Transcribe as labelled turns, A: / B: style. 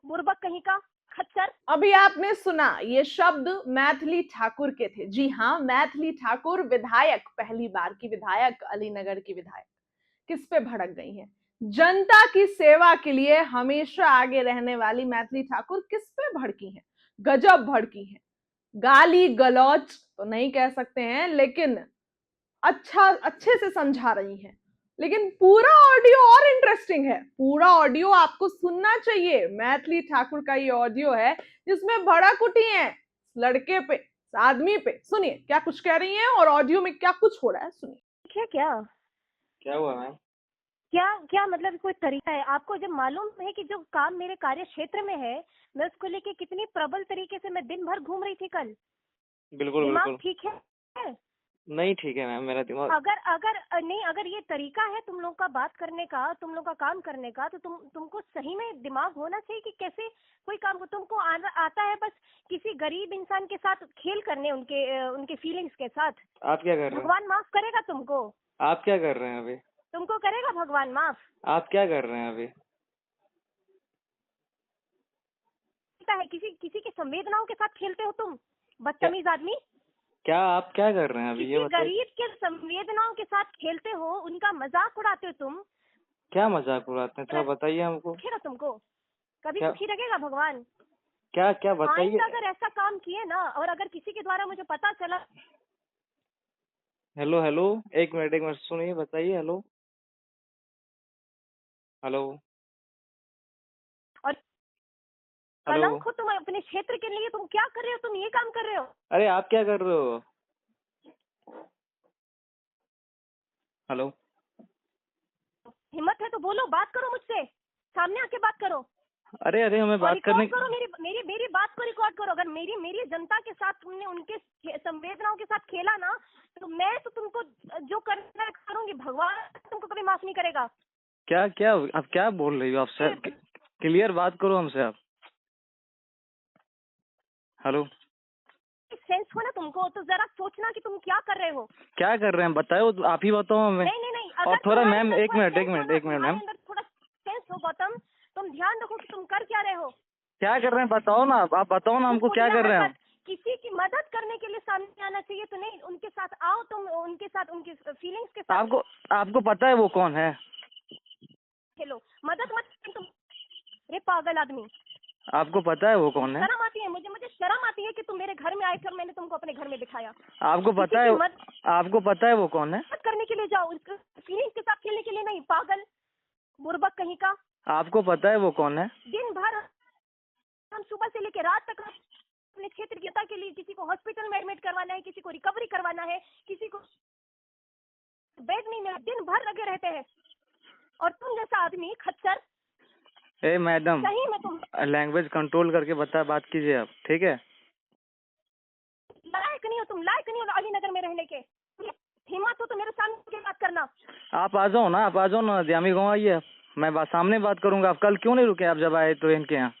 A: बुर्बक कहीं का, खच्चर।
B: अभी आपने सुना, ये शब्द मैथिली ठाकुर के थे। जी हाँ, मैथिली ठाकुर विधायक, पहली बार की विधायक, अलीनगर की विधायक, किस पे भड़क गई हैं? जनता की सेवा के लिए हमेशा आगे रहने वाली मैथिली ठाकुर किस पे भड़की हैं? गजब भड़की हैं। गाली गलौच तो नहीं कह सकते हैं, लेकिन अच्छे से समझा रही हैं। लेकिन पूरा ऑडियो और इंटरेस्टिंग है, पूरा ऑडियो आपको सुनना चाहिए। मैथिली ठाकुर का ये ऑडियो है जिसमें भड़क उठी है लड़के पे, आदमी पे। सुनिए क्या कुछ कह रही हैं और ऑडियो में क्या कुछ हो रहा है, सुनिए।
A: है क्या?
C: क्या हुआ मैम?
A: क्या क्या मतलब कोई तरीका है आपको? जब मालूम है कि जो काम मेरे कार्य क्षेत्र में है, मैं उसको लेके कितनी प्रबल तरीके से मैं दिन भर घूम रही थी कल।
C: बिल्कुल
A: दिमाग
C: बिल्कुल।
A: ठीक है?
C: नहीं ठीक है मैम, मेरा दिमाग।
A: अगर अगर नहीं, अगर ये तरीका है तुम लोग का बात करने का, तुम लोग का काम करने का, तो तुमको सही में दिमाग होना चाहिए कि कैसे कोई काम को तुमको आता है बस किसी गरीब इंसान के साथ खेल करने, उनके फीलिंग्स के साथ।
C: आप क्या कर रहे हैं?
A: भगवान माफ करेगा तुमको?
C: आप क्या कर रहे हैं अभी?
A: तुमको करेगा भगवान माफ?
C: आप क्या कर रहे हैं अभी?
A: है किसी किसी की संवेदनाओं के साथ खेलते हो तुम,
C: क्या
A: बदतमीज आदमी।
C: क्या आप क्या कर रहे हैं अभी, ये
A: किसी
C: बताइए।
A: गरीब के संवेदनाओं के साथ खेलते हो, उनका मजाक उड़ाते हो तुम।
C: क्या मजाक उड़ाते हैं, थोड़ा बताइए हमको।
A: खेला तुमको कभी
C: क्या
A: सुखी रखेगा भगवान?
C: क्या क्या बताइए।
A: आइंदा अगर ऐसा काम किए ना, और अगर किसी के द्वारा मुझे पता चला।
C: हेलो हेलो, एक मिनट सुनिए, बताइए। हेलो हेलो
A: और
C: हेलो।
A: कलंक हो तुम अपने क्षेत्र के लिए, तुम क्या कर रहे हो? तुम ये काम कर रहे हो?
C: अरे आप क्या कर रहे हो? हेलो।
A: हिम्मत है तो बोलो, बात करो मुझसे, सामने आके बात करो।
C: अरे अरे, हमें
A: और
C: बात करने।
A: रिकॉर्ड करो, मेरी मेरी मेरी बात को रिकॉर्ड करो। अगर मेरी मेरी जनता के साथ तुमने उनके संवेदनाओं के साथ खेला ना, तो मैं तो तुमको जो करना है करूंगी। भगवान तुमको कभी माफ नहीं करेगा।
C: क्या क्या आप क्या बोल रही हो? आप सर क्लियर बात करो हमसे आप। हेलो।
A: सेंस हो ना तुमको, तो जरा सोचना कि तुम क्या कर रहे हो।
C: क्या कर रहे हैं बताओ, आप ही बताओ हमें।
A: नहीं नहीं नहीं,
C: और
A: अगर
C: थोड़ा
A: तुम्हारे
C: मैम,
A: अंदर
C: एक
A: थोड़ा
C: मिनट
A: सेंस
C: एक
A: हो
C: मिनट
A: ना,
C: एक मिनट
A: तुम्हारे
C: मैम।
A: अंदर थोड़ा सेंस हो गौतम, तुम ध्यान रखो कि तुम कर क्या रहे हो।
C: क्या कर रहे हैं बताओ ना, आप बताओ ना हमको, क्या कर रहे हैं हम।
A: किसी की मदद करने के लिए सामने आना चाहिए, तो नहीं उनके साथ आओ, तुम उनके साथ उनकी फीलिंग्स के साथ
C: आपको आपको पता है वो कौन है?
A: खेलो। मदद मत तुम, रे पागल आदमी।
C: आपको पता है वो कौन है?
A: शर्म आती है मुझे, मुझे शर्म आती है कि तुम मेरे घर में आए थे और मैंने तुमको अपने घर में दिखाया।
C: आपको पता है? आपको पता है वो कौन है?
A: मदद करने के लिए जाओ, फीलिंग्स के साथ खेलने के लिए नहीं, पागल बुर्बक कहीं का।
C: आपको पता है वो कौन है?
A: दिन भर हम सुबह से लेकर रात तक अपने क्षेत्र की जनता के लिए, किसी को हॉस्पिटल में एडमिट करवाना है, किसी को रिकवरी करवाना है, किसी को बेड नहीं मिला, दिन भर लगे रहते हैं। और तुम जैसा आदमी खच्चर।
C: ए मैडम,
A: सही में तुम
C: लैंग्वेज कंट्रोल करके बात कीजिए आप, ठीक है?
A: लायक नहीं हो, तुम लायक नहीं हो अलीनगर में रहने के। हिम्मत हो तो मेरे सामने बात करना।
C: आप आ जाओ ना, आप आ जाओ ना, जामी गाँव आइए, मैं सामने बात करूंगा। आप कल क्यों नहीं रुके? आप जब आए ट्रेन के यहाँ।